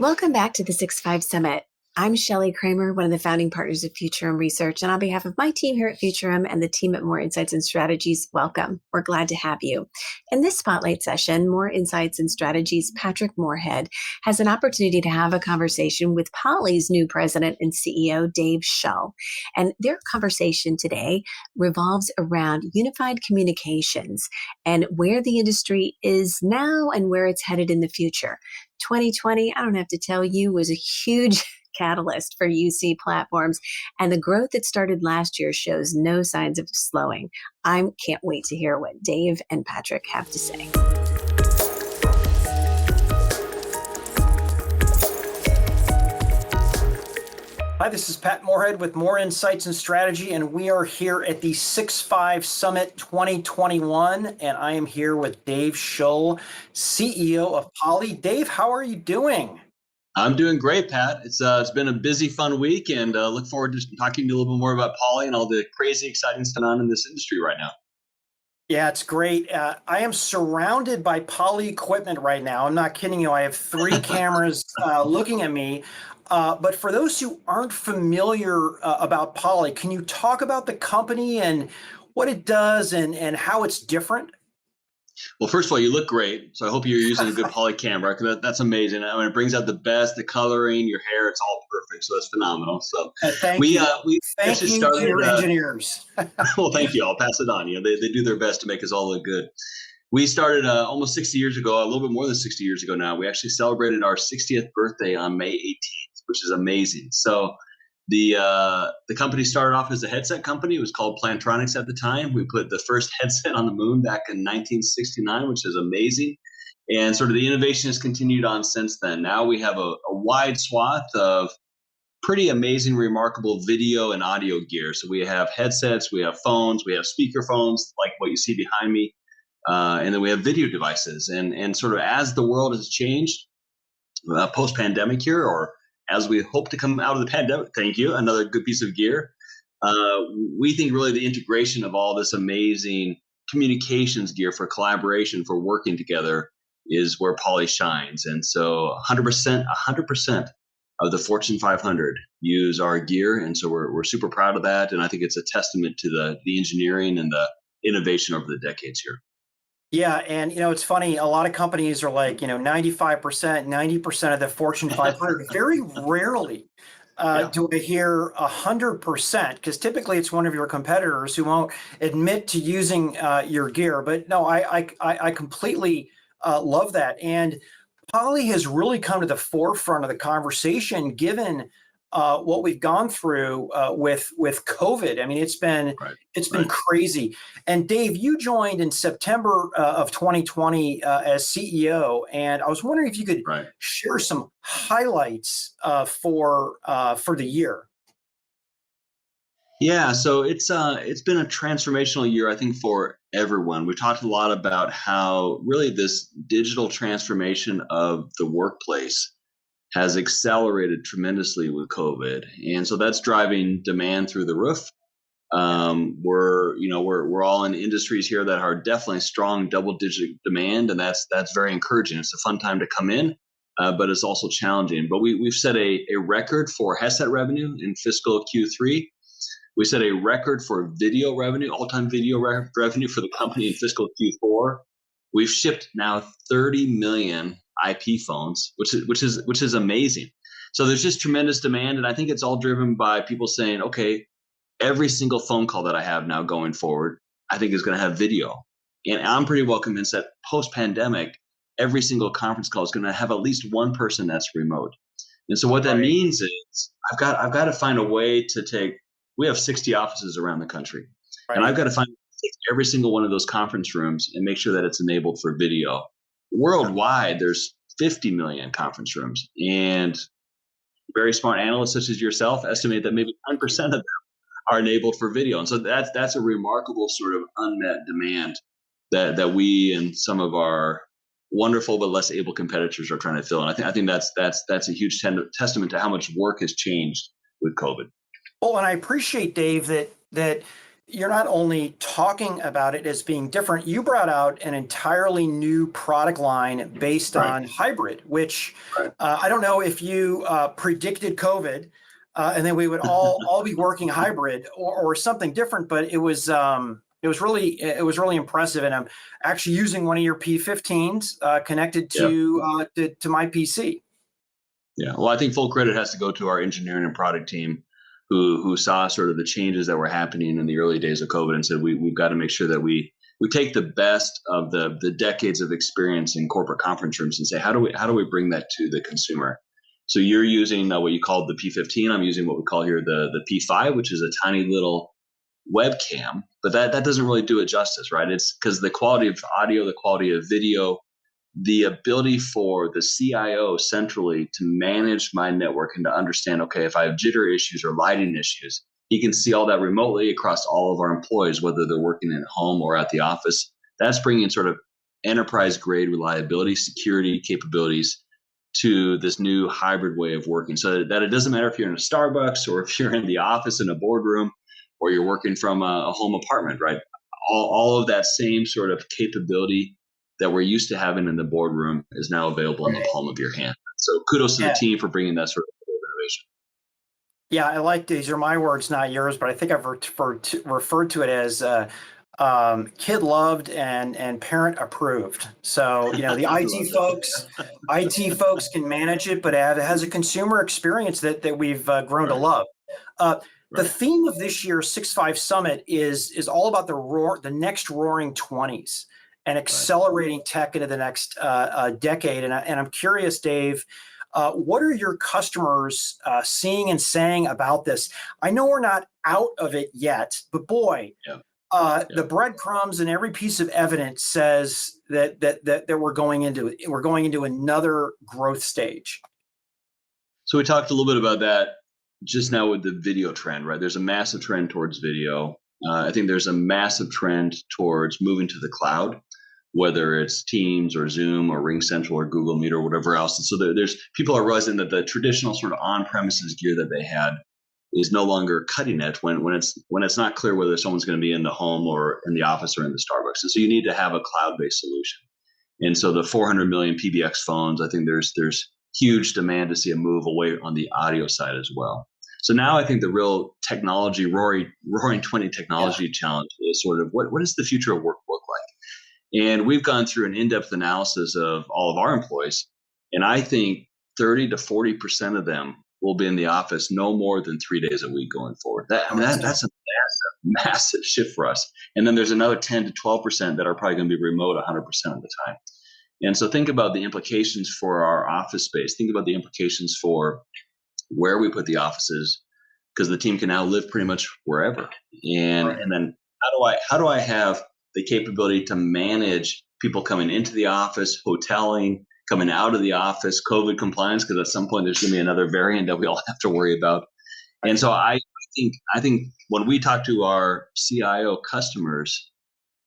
Welcome back to the 6-5 Summit. I'm Shelley Kramer, one of the founding partners of Futurum Research, and on behalf of my team here at Futurum and the team at Moor Insights and Strategies, welcome. We're glad to have you. In this spotlight session, Moor Insights and Strategies' Patrick Moorhead has an opportunity to have a conversation with Poly's new president and CEO, Dave Shull. And their conversation today revolves around unified communications and where the industry is now and where it's headed in the future. 2020, I don't have to tell you, was a huge catalyst for UC platforms, and the growth that started last year shows no signs of slowing. I can't wait to hear what Dave and Patrick have to say. Hi, this is Pat Moorhead with Moor Insights and Strategy, and we are here at the 6-5 Summit 2021, and I am here with Dave Shull, CEO of Poly. Dave, how are you doing? I'm doing great, Pat. It's been a busy, fun week, and look forward to talking to you a little bit more about Poly and all the crazy, exciting stuff going on in this industry right now. Yeah, it's great. I am surrounded by Poly equipment right now. I'm not kidding you. I have 3 cameras looking at me. But for those who aren't familiar about Poly, can you talk about the company and what it does and how it's different? Well, first of all, you look great. So I hope you're using a good Poly camera, because that's amazing. I mean, it brings out the best, the coloring, your hair, it's all perfect. So that's phenomenal. So thank you. Thank you to your engineers. Well, thank you. I'll pass it on. They do their best to make us all look good. We started almost 60 years ago, a little bit more than 60 years ago now. We actually celebrated our 60th birthday on May 18th, which is amazing. So the company started off as a headset company. It was called Plantronics at the time. We put the first headset on the moon back in 1969, which is amazing. And sort of the innovation has continued on since then. Now we have a wide swath of pretty amazing, remarkable video and audio gear. So we have headsets, we have phones, we have speaker phones, like what you see behind me. And then we have video devices. And sort of as the world has changed post-pandemic here, or as we hope to come out of the pandemic, thank you, another good piece of gear. We think really the integration of all this amazing communications gear for collaboration, for working together, is where Poly shines. And so 100% of the Fortune 500 use our gear. And so we're super proud of that. And I think it's a testament to the engineering and the innovation over the decades here. Yeah, and it's funny, a lot of companies are like, 95%, 90% of the Fortune 500. Very rarely do I hear 100%, because typically it's one of your competitors who won't admit to using your gear. But no, I completely love that. And Poly has really come to the forefront of the conversation, given what we've gone through with COVID. I mean, it's been crazy. And Dave, you joined in September of 2020 as CEO, and I was wondering if you could share some highlights for the year. Yeah, so it's been a transformational year, I think, for everyone. We've talked a lot about how really this digital transformation of the workplace has accelerated tremendously with COVID, and so that's driving demand through the roof. We're all in industries here that are definitely strong double-digit demand, and that's very encouraging. It's a fun time to come in, but it's also challenging. But we've set a record for headset revenue in fiscal Q3. We set a record for video revenue, all-time video revenue for the company in fiscal Q4. We've shipped now 30 million IP phones, which is amazing. So there's just tremendous demand, and I think it's all driven by people saying, okay, every single phone call that I have now going forward, I think is going to have video. And I'm pretty well convinced that post-pandemic, every single conference call is going to have at least one person that's remote. And so what that means is I've got to find a way to take. We have 60 offices around the country, and I've got to find every single one of those conference rooms and make sure that it's enabled for video. Worldwide, there's 50 million conference rooms, and very smart analysts such as yourself estimate that maybe 10% of them are enabled for video. And so that's a remarkable sort of unmet demand that we and some of our wonderful but less able competitors are trying to fill. And I think that's a huge testament to how much work has changed with COVID. Well, and I appreciate, Dave, that you're not only talking about it as being different, you brought out an entirely new product line based Right. on hybrid, which Right. I don't know if you predicted COVID, and then we would all be working hybrid or something different, but it was really impressive, and I'm actually using one of your P15s connected Yeah. to my PC. Yeah. Well, I think full credit has to go to our engineering and product team who saw sort of the changes that were happening in the early days of COVID and said we've got to make sure that we take the best of the decades of experience in corporate conference rooms and say how do we bring that to the consumer. So you're using what you called the P15. I'm using what we call here the P5, which is a tiny little webcam, but that doesn't really do it justice, right? It's because the quality of audio, the quality of video, the ability for the CIO centrally to manage my network and to understand, okay, if I have jitter issues or lighting issues, he can see all that remotely across all of our employees, whether they're working at home or at the office. That's bringing sort of enterprise grade reliability, security capabilities to this new hybrid way of working, so that it doesn't matter if you're in a Starbucks or if you're in the office in a boardroom or you're working from a home apartment, right? All of that same sort of capability that we're used to having in the boardroom is now available in the palm of your hand. So kudos to the Yeah. team for bringing that sort of innovation. Yeah, I like these are my words, not yours, but I think I've referred to it as kid loved and parent approved. So the I love IT folks can manage it, but it has a consumer experience that we've grown to Right. love. The Right. theme of this year's 6.5 Summit is all about the next roaring 20s and accelerating tech into the next decade. And I'm curious, Dave, what are your customers seeing and saying about this? I know we're not out of it yet, but boy, Yeah. the breadcrumbs and every piece of evidence says that we're going into another growth stage. So we talked a little bit about that just now with the video trend, right? There's a massive trend towards video. I think there's a massive trend towards moving to the cloud, whether it's Teams or Zoom or RingCentral or Google Meet or whatever else. And so there's people are realizing that the traditional sort of on-premises gear that they had is no longer cutting it when it's not clear whether someone's going to be in the home or in the office or in the Starbucks. And so you need to have a cloud-based solution. And so the 400 million PBX phones, I think there's huge demand to see a move away on the audio side as well. So now I think the real technology, roaring 20 technology challenge is sort of what does the future of work look like? And we've gone through an in-depth analysis of all of our employees, and I think 30 to 40% of them will be in the office no more than 3 days a week going forward. That's a massive shift for us. And then there's another 10 to 12% that are probably going to be remote 100% of the time. And so think about the implications for our office space. Think about the implications for where we put the offices, because the team can now live pretty much wherever. And then how do I have the capability to manage people coming into the office, hoteling, coming out of the office, COVID compliance, because at some point there's going to be another variant that we all have to worry about. And so I think when we talk to our CIO customers,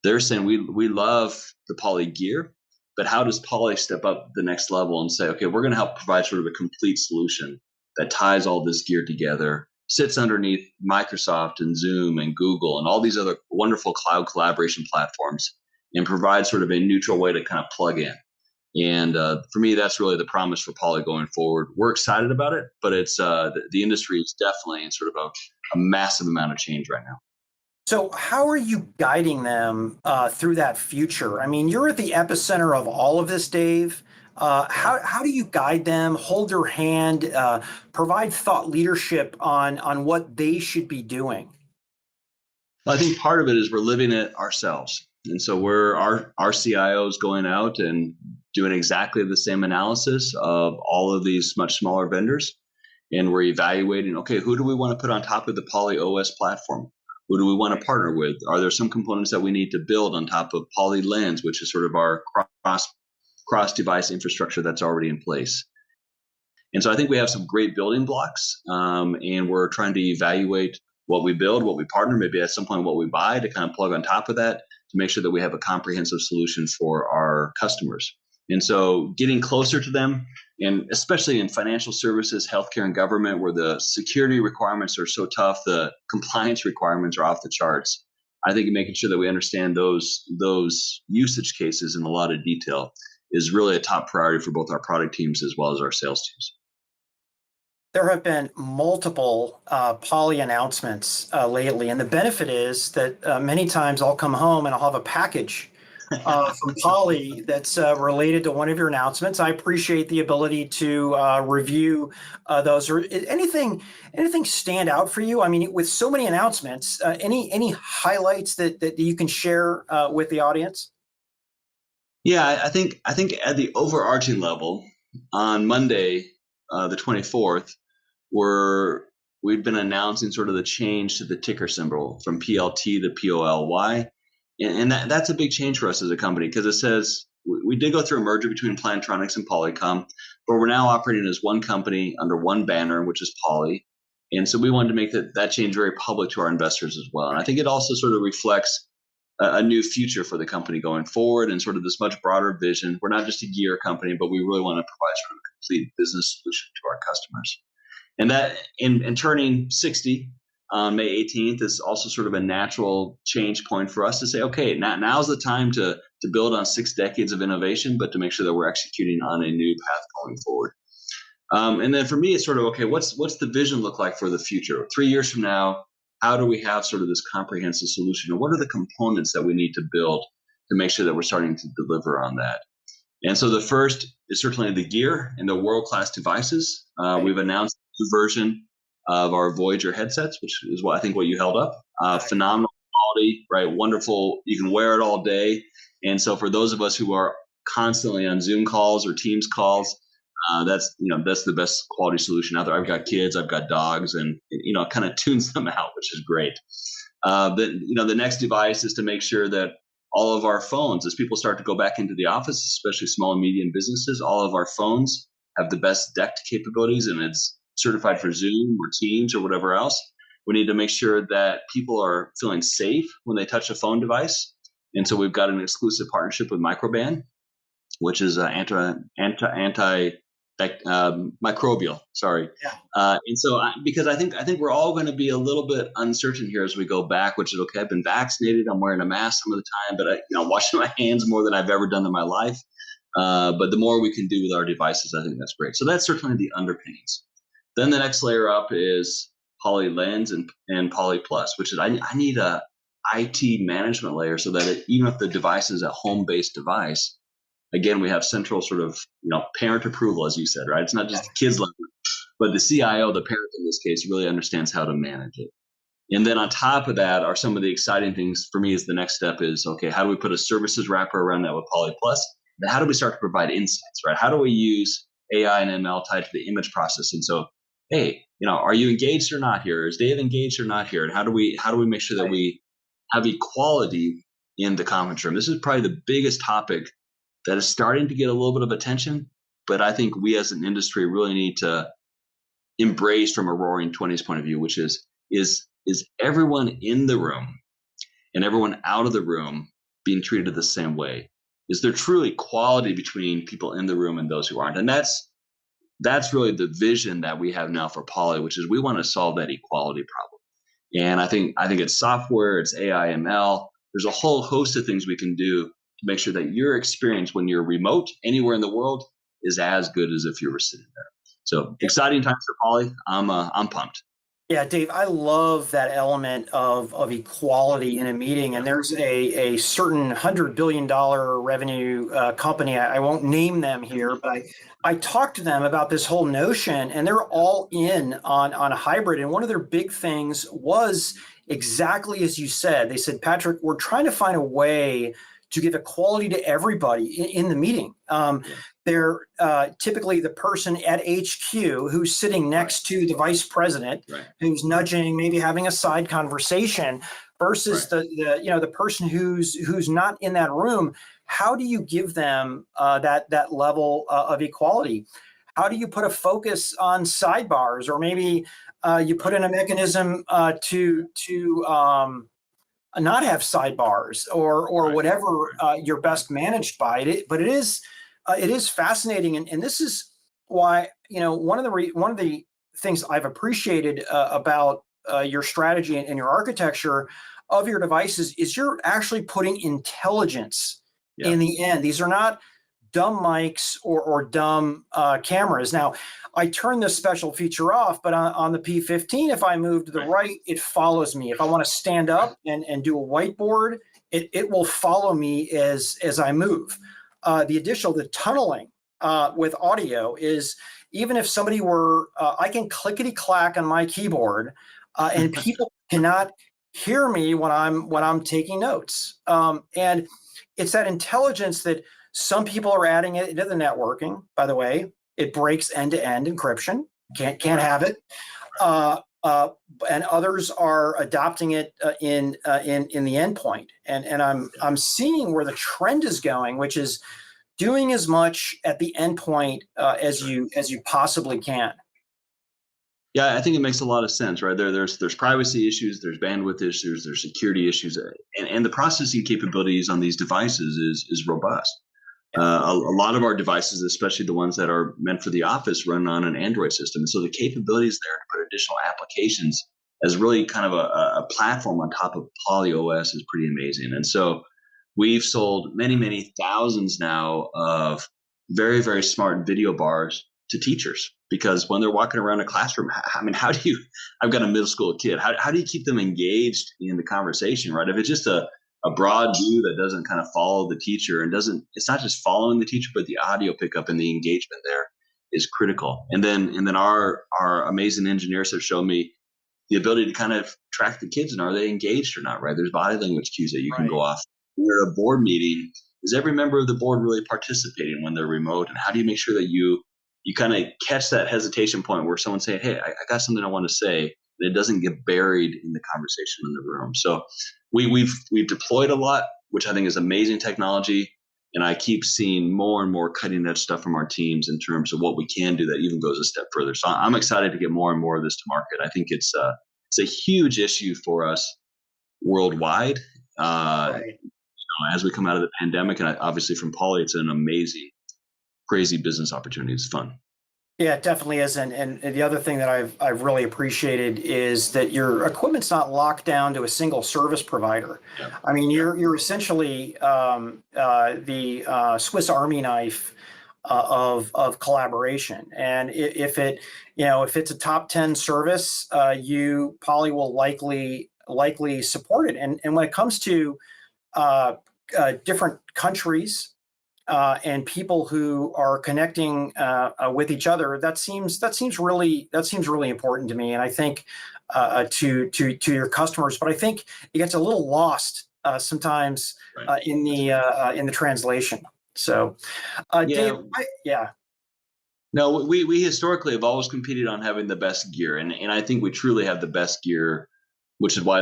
they're saying we love the Poly gear, but how does Poly step up the next level and say, okay, we're going to help provide sort of a complete solution that ties all this gear together, sits underneath Microsoft and Zoom and Google and all these other wonderful cloud collaboration platforms, and provide sort of a neutral way to kind of plug in. And for me, that's really the promise for Poly going forward. We're excited about it, but it's the industry is definitely in sort of a massive amount of change right now. So, how are you guiding them through that future? I mean, you're at the epicenter of all of this, Dave. How do you guide them, hold their hand, provide thought leadership on what they should be doing? Well, I think part of it is we're living it ourselves. And so our CIOs going out and doing exactly the same analysis of all of these much smaller vendors. And we're evaluating, okay, who do we want to put on top of the Poly OS platform? Who do we want to partner with? Are there some components that we need to build on top of Poly Lens, which is sort of our cross device infrastructure that's already in place? And so I think we have some great building blocks, and we're trying to evaluate what we build, what we partner, maybe at some point what we buy to kind of plug on top of that to make sure that we have a comprehensive solution for our customers. And so getting closer to them, and especially in financial services, healthcare, and government, where the security requirements are so tough, the compliance requirements are off the charts. I think making sure that we understand those usage cases in a lot of detail is really a top priority for both our product teams as well as our sales teams. There have been multiple Poly announcements lately, and the benefit is that many times I'll come home and I'll have a package from Poly that's related to one of your announcements. I appreciate the ability to review those. Or anything stand out for you? I mean, with so many announcements, any highlights that you can share with the audience? Yeah, I think at the overarching level, on Monday, the 24th, we've been announcing sort of the change to the ticker symbol from PLT to POLY. And that's a big change for us as a company, because it says we did go through a merger between Plantronics and Polycom, but we're now operating as one company under one banner, which is Poly. And so we wanted to make that change very public to our investors as well. And I think it also sort of reflects a new future for the company going forward and sort of this much broader vision. We're not just a gear company, but we really want to provide sort of a complete business solution to our customers. And that in turning 60 on May 18th is also sort of a natural change point for us to say, okay, now's the time to build on 6 decades of innovation, but to make sure that we're executing on a new path going forward. And then for me, it's sort of, okay, what's the vision look like for the future? 3 years from now, how do we have sort of this comprehensive solution? And what are the components that we need to build to make sure that we're starting to deliver on that? And so the first is certainly the gear and the world-class devices. We've announced the version of our Voyager headsets, which is what I think what you held up. Phenomenal quality, right? Wonderful. You can wear it all day. And so for those of us who are constantly on Zoom calls or Teams calls, that's the best quality solution out there. I've got kids, I've got dogs, and it kind of tunes them out, which is great. The next device is to make sure that all of our phones, as people start to go back into the office, especially small and medium businesses, all of our phones have the best DECT capabilities, and it's certified for Zoom or Teams or whatever else. We need to make sure that people are feeling safe when they touch a phone device. And so we've got an exclusive partnership with Microban, which is microbial. Sorry. Yeah. And so because I think we're all going to be a little bit uncertain here as we go back, which is okay. I've been vaccinated. I'm wearing a mask some of the time, but I'm washing my hands more than I've ever done in my life. But the more we can do with our devices, I think that's great. So that's certainly the underpinnings. Then the next layer up is Poly Lens and Poly Plus, which is I need a IT management layer so that even if the device is a home-based device, again, we have central sort of, parent approval, as you said, right? It's not just the kids level, but the CIO, the parent in this case, really understands how to manage it. And then on top of that are some of the exciting things for me is the next step is, okay, how do we put a services wrapper around that with Poly Plus? Then how do we start to provide insights, right? How do we use AI and ML tied to the image processing? So, hey, are you engaged or not here? Is Dave engaged or not here? And how do we make sure that we have equality in the conference room? This is probably the biggest topic that is starting to get a little bit of attention, but I think we as an industry really need to embrace from a Roaring 20s point of view, which is everyone in the room and everyone out of the room being treated the same way? Is there truly equality between people in the room and those who aren't? And that's really the vision that we have now for Poly, which is we want to solve that equality problem. And I think it's software, it's AI, ML. There's a whole host of things we can do to make sure that your experience when you're remote anywhere in the world is as good as if you were sitting there. So exciting times for Poly. I'm pumped. Yeah, Dave, I love that element of equality in a meeting. And there's a certain $100 billion revenue company. I won't name them here, but I talked to them about this whole notion, and they're all in on a hybrid. And one of their big things was exactly as you said. They said, Patrick, we're trying to find a way to give equality to everybody in the meeting. They're typically the person at HQ who's sitting next to the vice president, who's nudging, maybe having a side conversation, versus the person who's not in that room. How do you give them that level of equality? How do you put a focus on sidebars, or maybe you put in a mechanism to not have sidebars or whatever you're best managed by it. But it is fascinating, and this is why one of the things I've appreciated about your strategy and your architecture of your devices is you're actually putting intelligence Yeah. in the end. These are not dumb mics or dumb cameras. Now, I turn this special feature off, but on the P15, if I move to the right, it follows me. If I want to stand up and do a whiteboard, it will follow me as I move. The tunneling with audio is, even if somebody were, I can clickety clack on my keyboard, and people cannot hear me when I'm taking notes. And it's that intelligence that some people are adding it into the networking. By the way, it breaks end-to-end encryption. Can't have it. And others are adopting it in the endpoint. And I'm seeing where the trend is going, which is doing as much at the endpoint as you possibly can. Yeah, I think it makes a lot of sense, right? There's privacy issues, there's bandwidth issues, there's security issues, and the processing capabilities on these devices is robust. A lot of our devices, especially the ones that are meant for the office, run on an Android system. And so the capabilities there to put additional applications as really kind of a platform on top of Poly OS is pretty amazing. And so we've sold many, many thousands now of very, very smart video bars to teachers, because when they're walking around a classroom, I mean, I've got a middle school kid, how do you keep them engaged in the conversation, right? If it's just a broad view that doesn't kind of follow the teacher and it's not just following the teacher, but the audio pickup and the engagement there is critical. And then our amazing engineers have shown me the ability to kind of track the kids and are they engaged or not, right? There's body language cues that you can go off. When you're at a board meeting, is every member of the board really participating when they're remote? And how do you make sure that you kind of catch that hesitation point where someone's saying, hey, I got something I want to say, and it doesn't get buried in the conversation in the room. So we've deployed a lot, which I think is amazing technology. And I keep seeing more and more cutting edge stuff from our teams in terms of what we can do that even goes a step further. So I'm excited to get more and more of this to market. I think it's a huge issue for us worldwide. As we come out of the pandemic, and obviously from Poly, it's an amazing, crazy business opportunity. It's fun. Yeah, it definitely is. And the other thing that I've really appreciated is that your equipment's not locked down to a single service provider. Yeah. I mean, you're essentially the Swiss Army knife of collaboration. And if it's a top 10 service, you Poly will likely support it. And when it comes to different countries and people who are connecting with each other, that seems really important to me. And I think to your customers, but I think it gets a little lost sometimes in the translation. So, Dave, No, we historically have always competed on having the best gear, and I think we truly have the best gear, which is why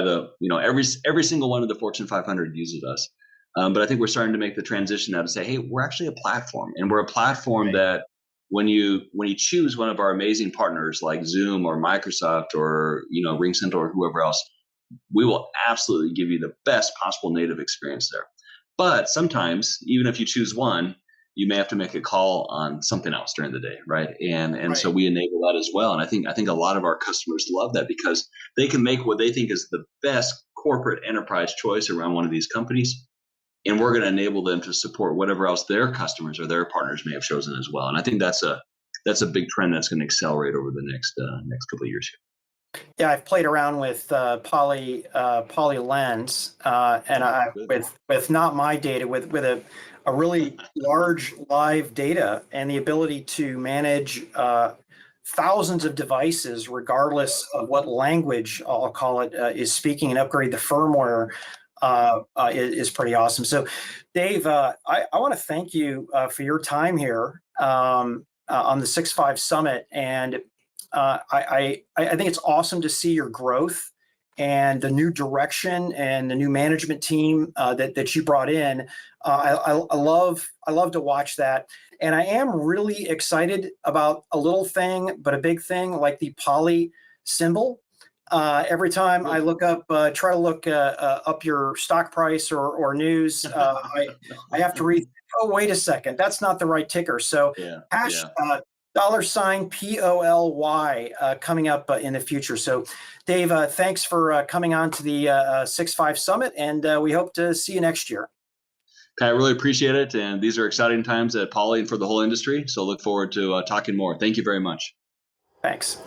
every single one of the Fortune 500 uses us. But I think we're starting to make the transition now to say, hey, we're actually a platform, and we're a platform that when you choose one of our amazing partners like Zoom or Microsoft or RingCentral or whoever else, we will absolutely give you the best possible native experience there. But sometimes, even if you choose one, you may have to make a call on something else during the day, right? And so we enable that as well. And I think a lot of our customers love that because they can make what they think is the best corporate enterprise choice around one of these companies. And we're going to enable them to support whatever else their customers or their partners may have chosen as well. And I think that's a big trend that's going to accelerate over the next couple of years here. Yeah, I've played around with Poly Lens, and with not my data, with a really large live data and the ability to manage thousands of devices, regardless of what language I'll call it is speaking, and upgrade the firmware. Is pretty awesome. So, Dave, I want to thank you for your time here on the 6.5 Summit, and I think it's awesome to see your growth and the new direction and the new management team that you brought in. I love to watch that, and I am really excited about a little thing, but a big thing like the Poly symbol. Every time I try to look up your stock price or news, I have to read, oh, wait a second, that's not the right ticker. So $POLY coming up in the future. So, Dave, thanks for coming on to the 6.5 Summit, and we hope to see you next year. Pat, I really appreciate it. And these are exciting times at Poly and for the whole industry. So look forward to talking more. Thank you very much. Thanks.